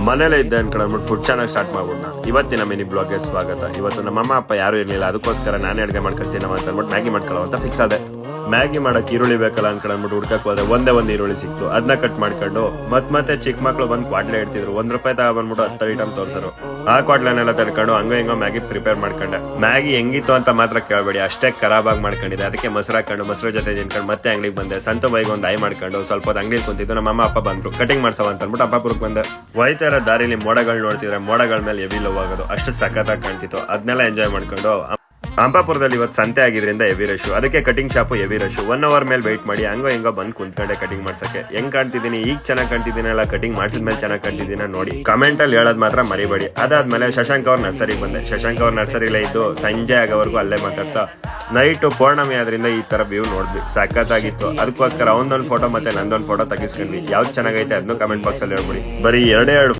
ಮನೇಲೆ ಇದ್ದೆ ಅನ್ಕೊಂಡ್ಬಿಟ್ಟು food channel start ಮಾಡ್ಬಿಡ್ನ. ಇವತ್ತಿನ ಮಿನಿ ಬ್ಲಾಗ್ಗೆ ಸ್ವಾಗತ. ಇವತ್ತು ನಮ್ಮ ಅಮ್ಮ ಅಪ್ಪ ಯಾರು ಇರ್ಲಿಲ್ಲ, ಅದಕ್ಕೋಸ್ಕರ ನಾನೇ ಅಡುಗೆ ಮಾಡ್ಕೊಳ್ತೀನಿ ಅಂತ ಅಂದ್ಬಿಟ್ಟು ಮ್ಯಾಗಿ ಮಾಡ್ಕೊಳ್ಳೋ ಅಂತ ಫಿಕ್ಸ್ ಆದೆ. ಮ್ಯಾಗಿ ಮಾಡಕ್ ಈರುಳ್ಳಿ ಬೇಕಲ್ಲ ಅನ್ಕೊಂಡ್ಬಿಟ್ಟು ಹುಡ್ಕಕ್ ಹೋದ್ರೆ ಒಂದೇ ಈರುಳ್ಳಿ ಸಿಕ್ತು. ಅದನ್ನ ಕಟ್ ಮಾಡ್ಕೊಂಡು ಮತ್ತೆ ಚಿಕ್ಕ ಮಕ್ಳು ಬಂದು ಕ್ವಾಟ್ಲೆ ಇಡ್ತಿದ್ರು. ₹1 ತಗೊಂಡ್ಬಿಟ್ಟು 10 ಐಟಮ್ ತೋರ್ಸರು. ಆ ಕ್ವಾಟ್ಲೆನೆಲ್ಲ ತಡ್ಕೊಂಡು ಹಂಗೋ ಮ್ಯಾಗಿ ಪ್ರಿಪೇರ್ ಮಾಡ್ಕೊಂಡೆ. ಮ್ಯಾಗಿ ಹೆಂಗಿತ್ತು ಅಂತ ಮಾತ್ರ ಕೇಳಬೇಡಿ, ಅಷ್ಟೇ ಖರಾಬಾಗಿ ಮಾಡ್ಕೊಂಡಿದೆ. ಅದಕ್ಕೆ ಮೊಸರು ಹಾಕೊಂಡು ಮೊಸರು ಜೊತೆ ತಿನ್ಕೊಂಡು ಮತ್ತೆ ಅಂಗಡಿಗೆ ಬಂದೆ. ಸಂತು ಬೈಗೆ ಒಂದು ಮಾಡ್ಕೊಂಡು ಸ್ವಲ್ಪ ಹೊತ್ತು ಅಂಗಡಿ ಕುಂತಿದ್ದು. ನಮ್ಮ ಅಮ್ಮ ಅಪ್ಪ ಬಂದ್ರು, ಕಟಿಂಗ್ ಮಾಡ್ಸವ ಅಂತ ಅಂದ್ಬಿಟ್ಟು ಅಪ್ಪಾಪುರಕ್ಕೆ ಬಂದೆ. ಹೋಯ್ತಾ ಇರೋ ದಾರಿಲಿ ಮೋಡಗಳು ನೋಡ್ತಿದ್ರೆ ಮೋಡಗಳ ಮೇಲೆ ಹೆವಿ ಲವ್ ಆಗೋದು, ಅಷ್ಟು ಸಖತ್ತಾಗಿ ಕಾಣ್ತಿತ್ತು. ಅದನ್ನೆಲ್ಲ ಎಂಜಾಯ್ ಮಾಡ್ಕೊಂಡು ಅಂಪಾಪುರದಲ್ಲಿ ಇವತ್ತು ಸಂತೆ ಆಗಿದ್ರಿಂದ ಹೆವಿ ರಶ್, ಅದಕ್ಕೆ cutting shop heavy rush. 1 hour ಮೇಲೆ ವೆಯ್ಟ್ ಮಾಡಿ ಹಂಗೋ ಬಂದು ಕುಂತ್ಕೊಂಡೆ ಕಟಿಂಗ್ ಮಾಡ್ಸಕ್ಕೆ. ಹೆಂಗ್ ಕಾಣ್ತಿದ್ದೀನಿ, ಈಗ ಚೆನ್ನಾಗಿ ಕಾಣ್ತಿದ್ದೀನಲ್ಲ, ಕಟಿಂಗ್ ಮಾಡ್ಸಿದ್ಮೇಲೆ ಚೆನ್ನಾಗಿ ಕಾಣ್ತಿದ್ದೀನ ನೋಡಿ ಕಮೆಂಟ್ ಅಲ್ಲಿ ಹೇಳೋದ್ ಮಾತ್ರ ಮರಿಬೇಡಿ. ಅದಾದ್ಮೇಲೆ ಶಶಾಂಕ್ ಅವ್ರ ನರ್ಸರಿಗೆ ಬಂದೆ. ಶಶಾಂಕ್ ಅವ್ರ ನರ್ಸರಿಲೇ ಇದ್ದು ಸಂಜೆ ಆಗೋವರೆಗೂ ಅಲ್ಲೇ ಮಾತಾಡ್ತಾ ನೈಟ್ ಪೌರ್ಣಮಿ ಆದ್ರಿಂದ ಈ ತರ ವ್ಯೂ ನೋಡ್ವಿ, ಸಖತ್ತಾಗಿತ್ತು. ಅದಕ್ಕೋಸ್ಕರ ಅವನದೊಂದು ಫೋಟೋ ಮತ್ತೆ ನಂದೊಂದು ಫೋಟೋ ತೆಗಿಸ್ಕೊಂಡ್ವಿ. ಯಾವ್ದು ಚೆನ್ನಾಗೈತೆ ಅದನ್ನು ಕಮೆಂಟ್ ಬಾಕ್ಸ್ ಅಲ್ಲಿ ಹೇಳ್ಬಿಡಿ. ಬರೀ 2